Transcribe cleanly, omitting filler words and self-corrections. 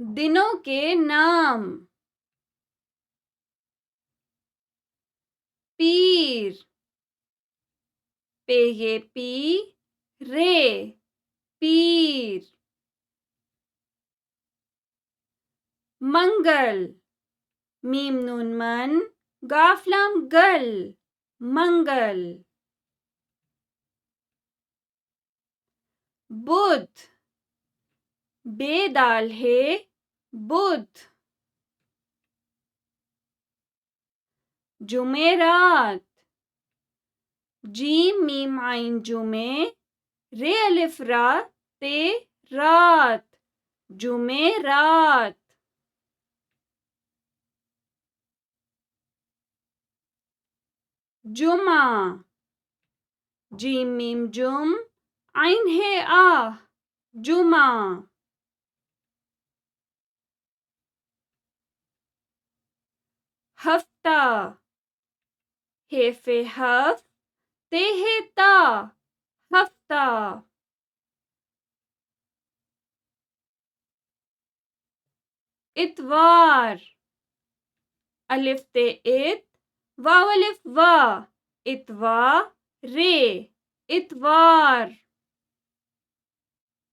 दिनों के नाम। पीर, पे ये पी रे, पीर। मंगल, मीम नून मन, गाफ लाम गल, मंगल। बुध, बेदाल है, बुध। जुमेरात, जीम मीम आइन जुमे, रे अलिफ रा ते रात, जुमेरात। जुमा, जीम मीम जुम, आइन है आ, जुमा। हफ्ता, हे फे हफ, ते है ता, हफ्ता। इतवार, अलिफ ते इत, वाव अलिफ वा, इतवा रे, इतवार।